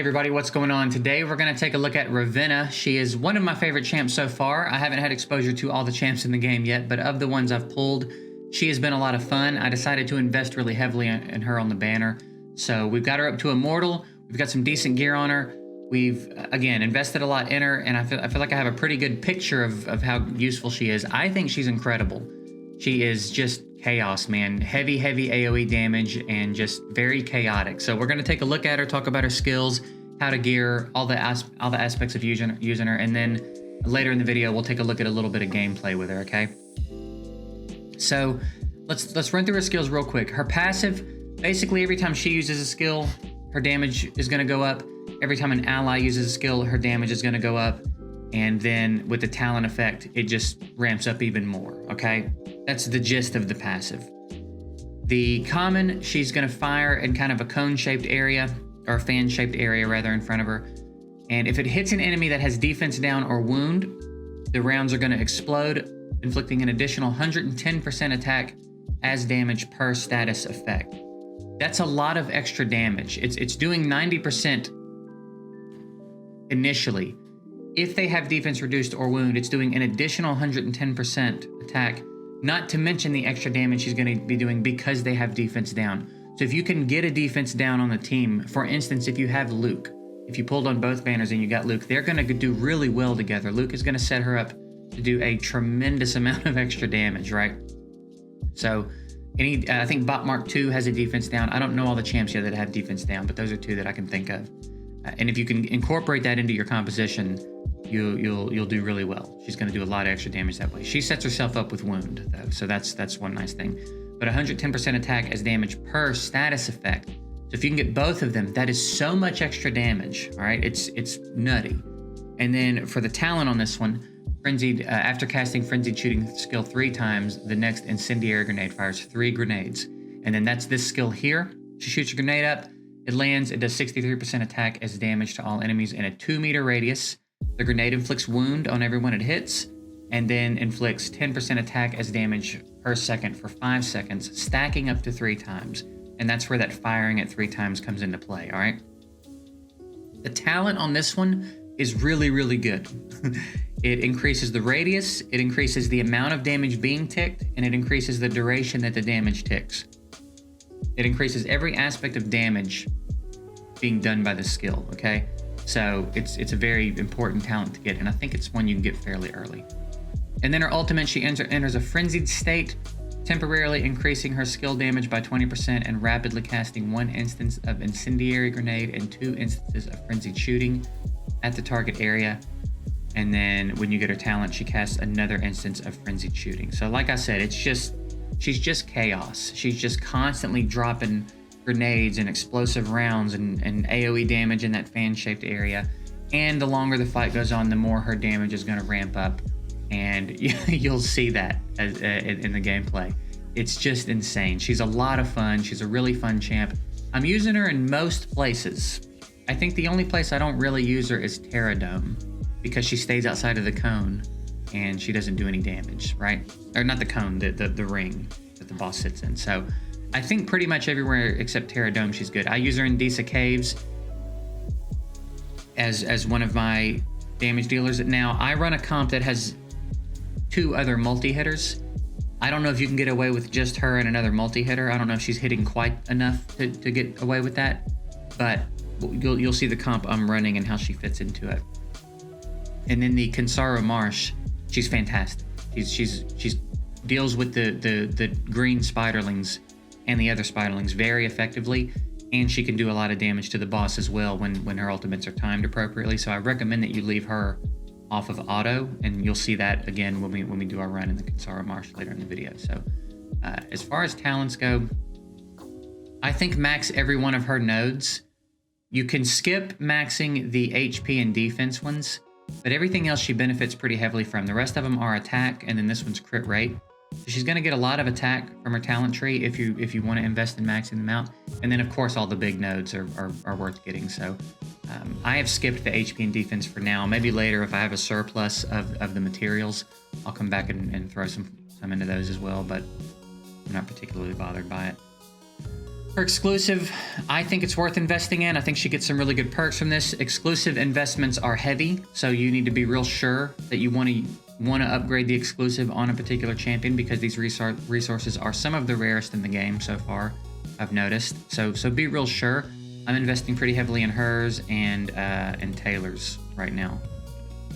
everybody, what's going on? Today we're going to take a look at Ravenna. She is one of my favorite champs so far. I haven't had exposure to all the champs in the game yet, but of the ones I've pulled, she has been a lot of fun. I decided to invest really heavily in her on the banner. So we've got her up to Immortal. We've got some decent gear on her. We've, again, invested a lot in her, and I feel like I have a pretty good picture of how useful she is. I think she's incredible. She is just chaos, man. Heavy AoE damage and just very chaotic. So we're going to take a look at her, talk about her skills, how to gear, all the aspects of using her, and then later in the video we'll take a look at a little bit of gameplay with her, okay? So let's run through her skills real quick. Her passive, basically every time she uses a skill, her damage is going to go up. Every time an ally uses a skill, her damage is going to go up. And then with the talent effect, it just ramps up even more, okay? That's the gist of the passive. The common, she's going to fire in kind of a cone-shaped area, or a fan-shaped area rather, in front of her. And if it hits an enemy that has defense down or wound, the rounds are going to explode, inflicting an additional 110% attack as damage per status effect. That's a lot of extra damage. It's doing 90% initially. If they have defense reduced or wound, it's doing an additional 110% attack, not to mention the extra damage she's going to be doing because they have defense down. So if you can get a defense down on the team, for instance, if you have Luke, if you pulled on both banners and you got Luke, they're going to do really well together. Luke is going to set her up to do a tremendous amount of extra damage, right? So I think Bot Mark II has a defense down. I don't know all the champs yet that have defense down, but those are two that I can think of. And if you can incorporate that into your composition, you'll do really well. She's going to do a lot of extra damage that way. She sets herself up with wound though, so that's one nice thing. But 110% attack as damage per status effect. So if you can get both of them, that is so much extra damage. All right, it's nutty. And then for the talent on this one, frenzied after casting frenzied shooting skill 3 times, the next incendiary grenade fires 3 grenades, and then that's this skill here. She shoots a grenade up. It lands, it does 63% attack as damage to all enemies in a 2-meter radius. The grenade inflicts wound on everyone it hits, and then inflicts 10% attack as damage per second for 5 seconds, stacking up to 3 times. And that's where that firing at 3 times comes into play, all right? The talent on this one is really, really good. It increases the radius, it increases the amount of damage being ticked, and it increases the duration that the damage ticks. It increases every aspect of damage being done by the skill, okay? So it's a very important talent to get, and I think it's one you can get fairly early. And then her ultimate, she enters a frenzied state, temporarily increasing her skill damage by 20% and rapidly casting 1 instance of incendiary grenade and 2 instances of frenzied shooting at the target area. And then when you get her talent, she casts another instance of frenzied shooting. So like I said, she's just chaos. She's just constantly dropping grenades and explosive rounds and AoE damage in that fan-shaped area. And the longer the fight goes on, the more her damage is going to ramp up. And you'll see that in the gameplay. It's just insane. She's a lot of fun. She's a really fun champ. I'm using her in most places. I think the only place I don't really use her is Terra Dome, because she stays outside of the cone and she doesn't do any damage, right? Or not the cone, the ring that the boss sits in. So I think pretty much everywhere except Terra Dome she's good. I use her in Deesa Caves as one of my damage dealers. Now, I run a comp that has 2 other multi-hitters. I don't know if you can get away with just her and another multi-hitter. I don't know if she's hitting quite enough to get away with that, but you'll see the comp I'm running and how she fits into it. And then the Cinsaro Marsh, she's fantastic. She's deals with the green spiderlings and the other spiderlings very effectively, and she can do a lot of damage to the boss as well when her ultimates are timed appropriately. So I recommend that you leave her off of auto, and you'll see that again when we do our run in the Cinsaro Marsh later in the video. So as far as talents go, I think max every one of her nodes. You can skip maxing the HP and defense ones, but everything else she benefits pretty heavily from. The rest of them are attack, and then this one's crit rate. So she's going to get a lot of attack from her talent tree if you want to invest in maxing them out. And then, of course, all the big nodes are worth getting. So I have skipped the HP and defense for now. Maybe later, if I have a surplus of the materials, I'll come back and throw some into those as well, but I'm not particularly bothered by it. For exclusive, I think it's worth investing in. I think she gets some really good perks from this. Exclusive investments are heavy, so you need to be real sure that you want to upgrade the exclusive on a particular champion, because these resources are some of the rarest in the game so far, I've noticed. So be real sure. I'm investing pretty heavily in hers and Taylor's right now,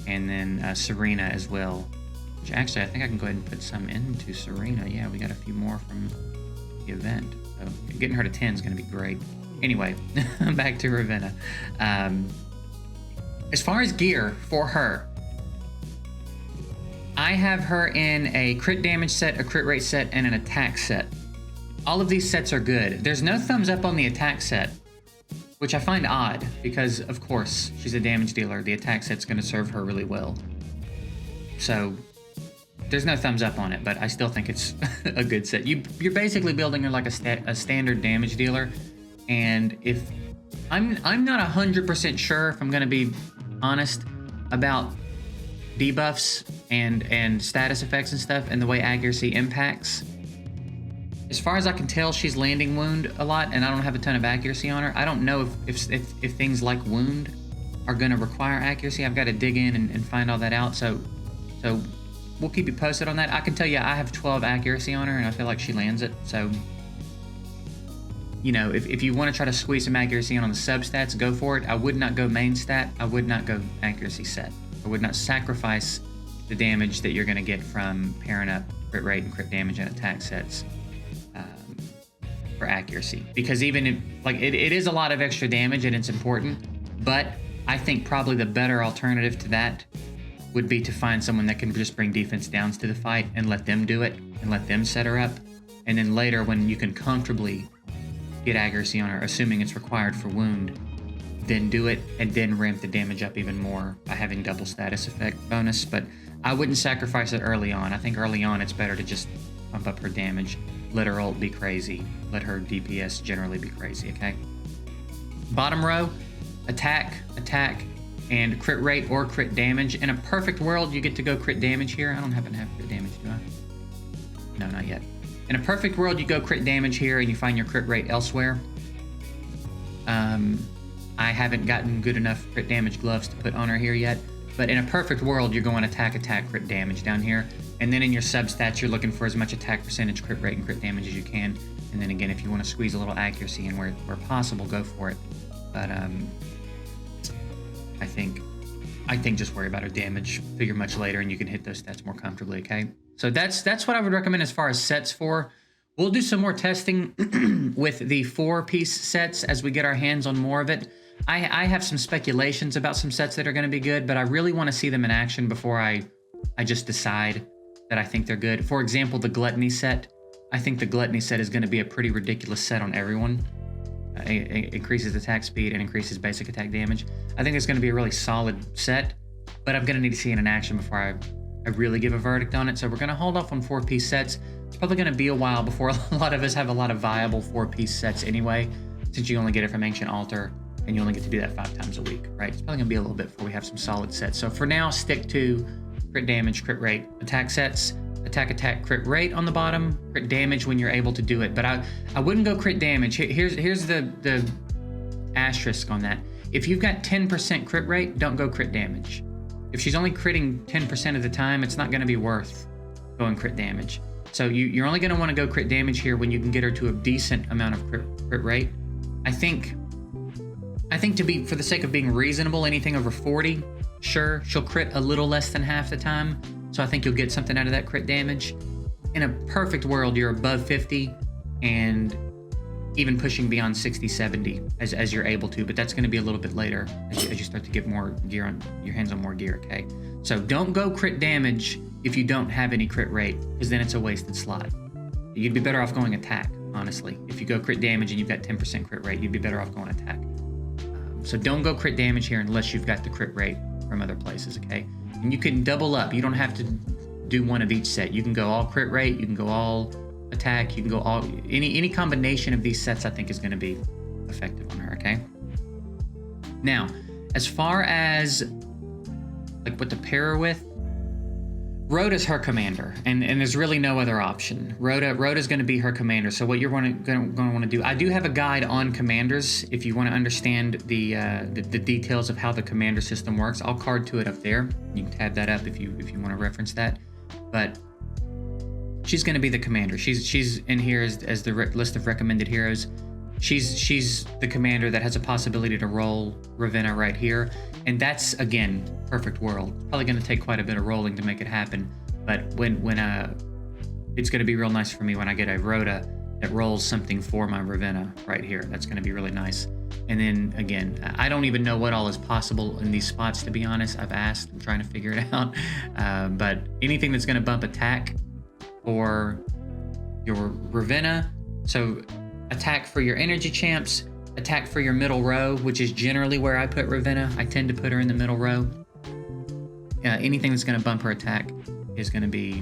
and then Serena as well. Which actually, I think I can go ahead and put some into Serena. Yeah, we got a few more from the event. So getting her to 10 is going to be great. Anyway, back to Ravenna. As far as gear for her, I have her in a crit damage set, a crit rate set, and an attack set. All of these sets are good. There's no thumbs up on the attack set, which I find odd because, of course, she's a damage dealer. The attack set's going to serve her really well. So there's no thumbs up on it, but I still think it's a good set. You're basically building her like a standard damage dealer, and if I'm not 100% sure, if I'm going to be honest, about debuffs and status effects and stuff and the way accuracy impacts. As far as I can tell, she's landing wound a lot, and I don't have a ton of accuracy on her. I don't know if things like wound are going to require accuracy. I've got to dig in and find all that out. So we'll keep you posted on that. I can tell you I have 12 accuracy on her, and I feel like she lands it. So, you know, if you want to try to squeeze some accuracy in on the substats, go for it. I would not go main stat. I would not go accuracy set. I would not sacrifice the damage that you're going to get from pairing up crit rate and crit damage and attack sets for accuracy. Because even if, like, it is a lot of extra damage and it's important, but I think probably the better alternative to that would be to find someone that can just bring defense downs to the fight and let them do it and let them set her up. And then later, when you can comfortably get accuracy on her, assuming it's required for wound, then do it and then ramp the damage up even more by having double status effect bonus. But I wouldn't sacrifice it early on. I think early on it's better to just pump up her damage, let her ult be crazy, let her DPS generally be crazy, okay? Bottom row, attack, and crit rate or crit damage. In a perfect world, you get to go crit damage here. I don't happen to have crit damage, do I? No, not yet. In a perfect world, you go crit damage here and you find your crit rate elsewhere. I haven't gotten good enough crit damage gloves to put on her here yet, but in a perfect world, you're going attack, crit damage down here. And then in your substats, you're looking for as much attack percentage, crit rate, and crit damage as you can. And then again, if you want to squeeze a little accuracy in where possible, go for it. But I think just worry about her damage, figure much later, and you can hit those stats more comfortably, okay? So that's what I would recommend as far as sets for. We'll do some more testing with the 4-piece sets as we get our hands on more of it. I have some speculations about some sets that are going to be good, but I really want to see them in action before I just decide that I think they're good. For example, the Gluttony set. I think the Gluttony set is going to be a pretty ridiculous set on everyone. It increases attack speed and increases basic attack damage. I think it's going to be a really solid set, but I'm going to need to see it in action before I really give a verdict on it. So we're going to hold off on 4-piece sets. It's probably going to be a while before a lot of us have a lot of viable 4-piece sets anyway, since you only get it from Ancient Altar and you only get to do that 5 times a week, right? It's probably going to be a little bit before we have some solid sets. So for now, stick to crit damage, crit rate, attack sets, attack, crit rate on the bottom, crit damage when you're able to do it. But I wouldn't go crit damage. Here's the asterisk on that. If you've got 10% crit rate, don't go crit damage. If she's only critting 10% of the time, it's not going to be worth going crit damage. So you're only going to want to go crit damage here when you can get her to a decent amount of crit rate. I think for the sake of being reasonable, anything over 40, sure, she'll crit a little less than half the time. So I think you'll get something out of that crit damage. In a perfect world, you're above 50 and even pushing beyond 60, 70 as you're able to, but that's going to be a little bit later as you start to get more gear on your hands on more gear, okay? So don't go crit damage if you don't have any crit rate, because then it's a wasted slot. You'd be better off going attack, honestly. If you go crit damage and you've got 10% crit rate, you'd be better off going attack. So don't go crit damage here unless you've got the crit rate from other places, okay? And you can double up. You don't have to do one of each set. You can go all crit rate, you can go all attack, you can go all, any combination of these sets I think is going to be effective on her, okay? Now, as far as like what to pair her with, Rhoda's her commander, and there's really no other option. Rhoda's going to be her commander. So what you're going to want to do, I do have a guide on commanders. If you want to understand the details of how the commander system works, I'll card to it up there. You can tab that up if you want to reference that. But she's going to be the commander. She's in here as the list of recommended heroes. She's the commander that has a possibility to roll Ravenna right here. And that's, again, perfect world. Probably going to take quite a bit of rolling to make it happen. But when it's going to be real nice for me when I get a Rhoda that rolls something for my Ravenna right here. That's going to be really nice. And then, again, I don't even know what all is possible in these spots, to be honest. I've asked. I'm trying to figure it out. But anything that's going to bump attack for your Ravenna. So attack for your energy champs, attack for your middle row, which is generally where I put Ravenna. I tend to put her in the middle row. Anything that's going to bump her attack is going to be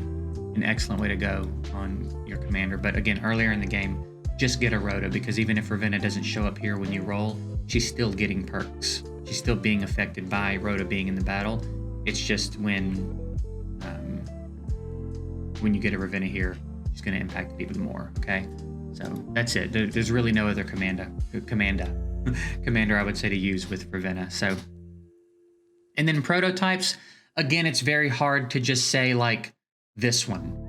an excellent way to go on your commander. But again, earlier in the game, just get a Rhoda, because even if Ravenna doesn't show up here when you roll, she's still getting perks. She's still being affected by Rhoda being in the battle. It's just when you get a Ravenna here, she's going to impact it even more, okay? So that's it. There's really no other commander I would say to use with Ravenna. So, and then prototypes, again, it's very hard to just say like this one.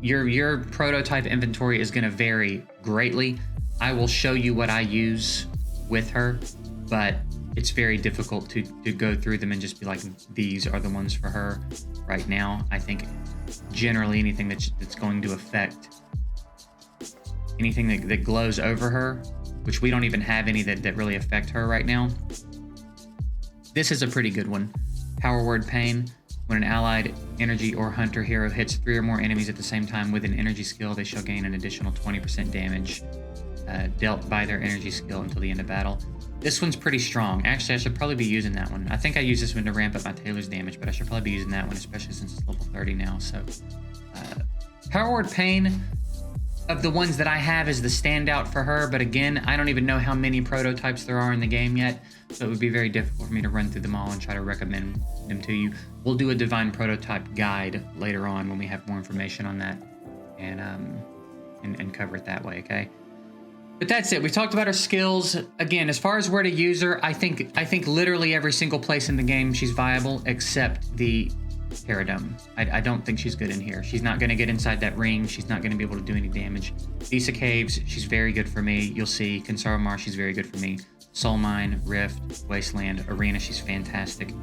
Your prototype inventory is going to vary greatly. I will show you what I use with her, but it's very difficult to go through them and just be like, these are the ones for her right now. I think generally anything that's going to affect anything that glows over her, which we don't even have any that really affect her right now. This is a pretty good one. Power Word Pain. When an allied energy or hunter hero hits 3 or more enemies at the same time with an energy skill, they shall gain an additional 20% damage dealt by their energy skill until the end of battle. This one's pretty strong. Actually, I should probably be using that one. I think I use this one to ramp up my Taylor's damage, but I should probably be using that one, especially since it's level 30 now. So, Power Word Pain, of the ones that I have, is the standout for her. But again, I don't even know how many prototypes there are in the game yet, so it would be very difficult for me to run through them all and try to recommend them to you. We'll do a Divine Prototype guide later on when we have more information on that, and cover it that way, okay? But that's it. We talked about her skills. Again, as far as where to use her, I think literally every single place in the game she's viable except the Paradome. I don't think she's good in here. She's not going to get inside that ring. She's not going to be able to do any damage. Deesa Caves, she's very good for me. You'll see. Cinsaro Marsh, she's very good for me. Soul Mine, Rift, Wasteland, Arena, she's fantastic.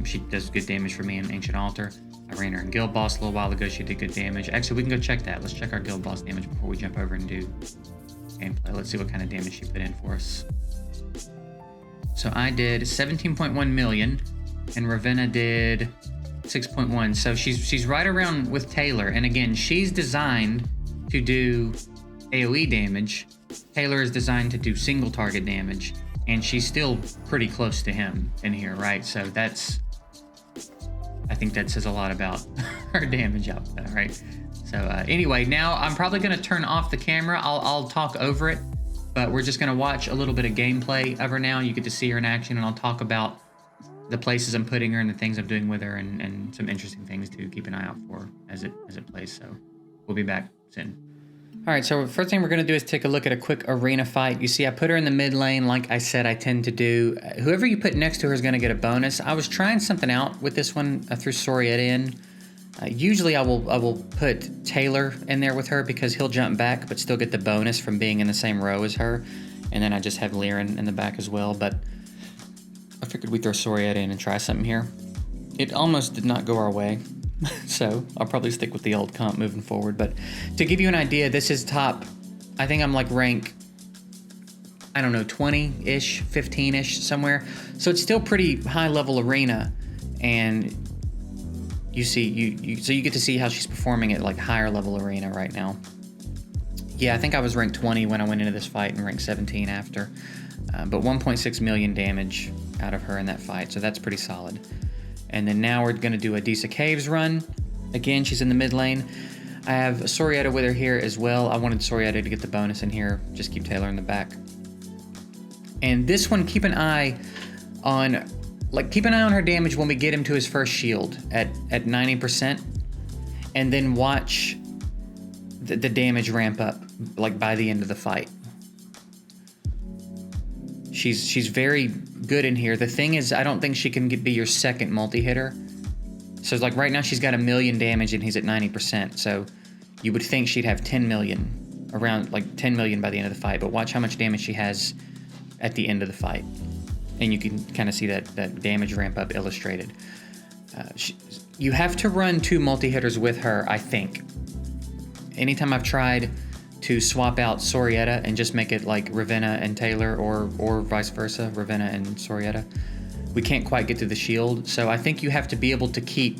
She does good damage for me in Ancient Altar. I ran her in Guild Boss a little while ago. She did good damage. Actually, we can go check that. Let's check our Guild Boss damage before we jump over and do gameplay. Let's see what kind of damage she put in for us. So I did 17.1 million, and Ravenna did 6.1. So she's right around with Taylor. And again, she's designed to do AoE damage. Taylor is designed to do single target damage, and she's still pretty close to him in here, right? So I think that says a lot about her damage output, right? So anyway, now I'm probably going to turn off the camera. I'll talk over it, but we're just going to watch a little bit of gameplay of her now. You get to see her in action, and I'll talk about the places I'm putting her and the things I'm doing with her, and some interesting things to keep an eye out for as it plays. So we'll be back soon. All right, so first thing we're going to do is take a look at a quick arena fight. You see, I put her in the mid lane like I said I tend to do. Whoever you put next to her is going to get a bonus. I was trying something out with this one. I threw Sorietta in. Usually I will put Taylor in there with her because he'll jump back but still get the bonus from being in the same row as her. And then I just have Liren in the back as well. But I figured we'd throw Sorietta in and try something here. It almost did not go our way. So I'll probably stick with the old comp moving forward. But to give you an idea, this is top, I think I'm like rank, I don't know, 20-ish, 15-ish somewhere. So it's still pretty high level arena. And you see, so you get to see how she's performing at like higher level arena right now. Yeah, I think I was ranked 20 when I went into this fight and ranked 17 after. But 1.6 million damage out of her in that fight. So that's pretty solid. And then now we're going to do a Deesa Caves run. Again, she's in the mid lane. I have Sorietta with her here as well. I wanted Sorietta to get the bonus in here. Just keep Taylor in the back. And this one, keep an eye on like keep an eye on her damage when we get him to his first shield at 90%, and then watch the damage ramp up like by the end of the fight. She's very good in here. The thing is, I don't think she can be your second multi-hitter. So like right now she's got 1 million damage and he's at 90%. So you would think she'd have 10 million, around like 10 million by the end of the fight, but watch how much damage she has at the end of the fight. And you can kind of see that damage ramp up illustrated. You have to run 2 multi-hitters with her, I think. Anytime I've tried to swap out Sorietta and just make it like Ravenna and Taylor, or vice versa, Ravenna and Sorietta, we can't quite get to the shield. So I think you have to be able to keep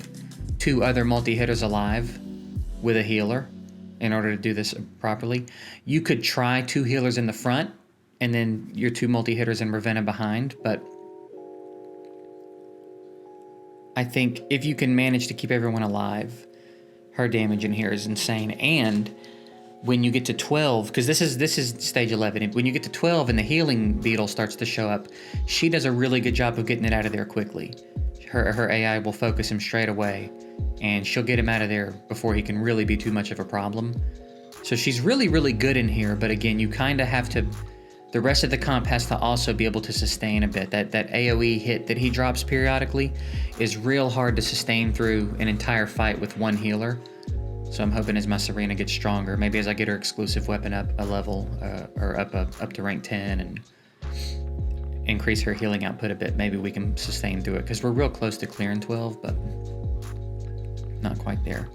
2 other multi-hitters alive with a healer in order to do this properly. You could try 2 healers in the front and then your 2 multi-hitters and Ravenna behind, but I think if you can manage to keep everyone alive, her damage in here is insane. And when you get to 12, because this is stage 11, when you get to 12 and the healing beetle starts to show up, she does a really good job of getting it out of there quickly. Her AI will focus him straight away, and she'll get him out of there before he can really be too much of a problem. So she's really, really good in here, but again, you kind of have to, the rest of the comp has to also be able to sustain a bit. That AoE hit that he drops periodically is real hard to sustain through an entire fight with 1 healer. So I'm hoping as my Serena gets stronger, maybe as I get her exclusive weapon up a level, or up to rank 10 and increase her healing output a bit, maybe we can sustain through it, because we're real close to clearing 12, but not quite there.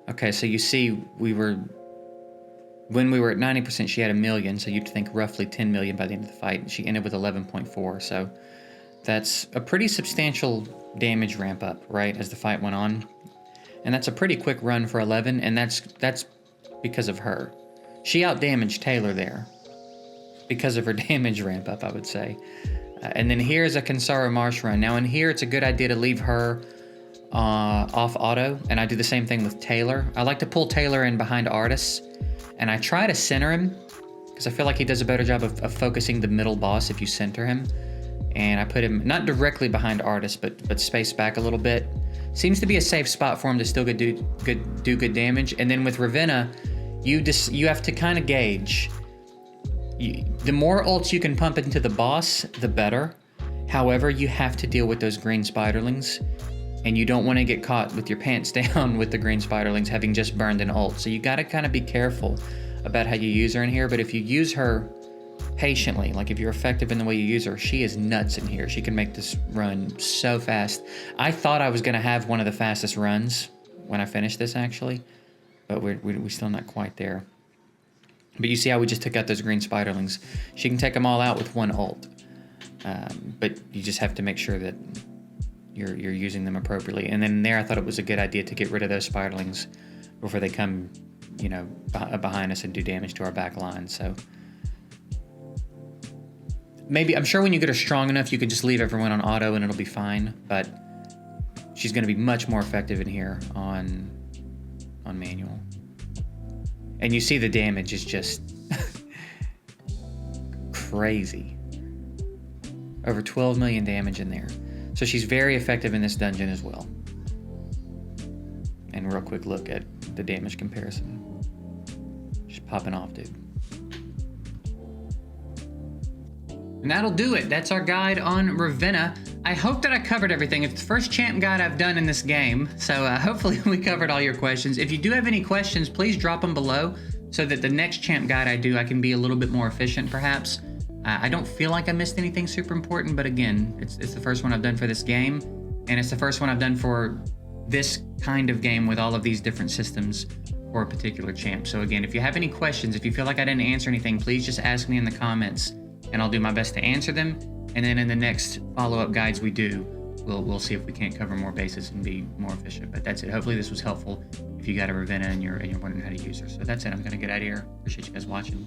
Okay, so you see when we were at 90%, she had 1 million, so you'd think roughly 10 million by the end of the fight. She ended with 11.4, so that's a pretty substantial damage ramp up, right, as the fight went on. And that's a pretty quick run for 11, and that's because of her. She outdamaged Taylor there because of her damage ramp up, I would say. And then here's a Cinsaro Marsh run. Now in here, it's a good idea to leave her off auto, and I do the same thing with Taylor. I like to pull Taylor in behind Artis, and I try to center him because I feel like he does a better job of focusing the middle boss if you center him. And I put him not directly behind Artis, but spaced back a little bit. Seems to be a safe spot for him to still do good damage. And then with Ravenna, you have to kind of gauge. The more ults you can pump into the boss, the better. However, you have to deal with those green spiderlings, and you don't want to get caught with your pants down with the green spiderlings having just burned an ult. So you got to kind of be careful about how you use her in here. But if you use her patiently, like if you're effective in the way you use her, she is nuts in here. She can make this run so fast. I thought I was going to have one of the fastest runs when I finished this, actually, but we're still not quite there. But you see how we just took out those green spiderlings. She can take them all out with 1 ult, but you just have to make sure that you're using them appropriately. And then there, I thought it was a good idea to get rid of those spiderlings before they come, behind us and do damage to our back line. So maybe, I'm sure when you get her strong enough, you can just leave everyone on auto and it'll be fine. But she's going to be much more effective in here on manual. And you see the damage is just crazy. Over 12 million damage in there. So she's very effective in this dungeon as well. And real quick look at the damage comparison. Just popping off, dude. And that'll do it. That's our guide on Ravenna. I hope that I covered everything. It's the first champ guide I've done in this game, so hopefully we covered all your questions. If you do have any questions, please drop them below so that the next champ guide I do, I can be a little bit more efficient, perhaps. I don't feel like I missed anything super important, but again, it's the first one I've done for this game, and it's the first one I've done for this kind of game with all of these different systems for a particular champ. So again, if you have any questions, if you feel like I didn't answer anything, please just ask me in the comments, and I'll do my best to answer them. And then in the next follow-up guides we do, we'll see if we can't cover more bases and be more efficient. But that's it. Hopefully this was helpful if you got a Ravenna and you're wondering how to use her. So that's it. I'm gonna get out of here. Appreciate you guys watching.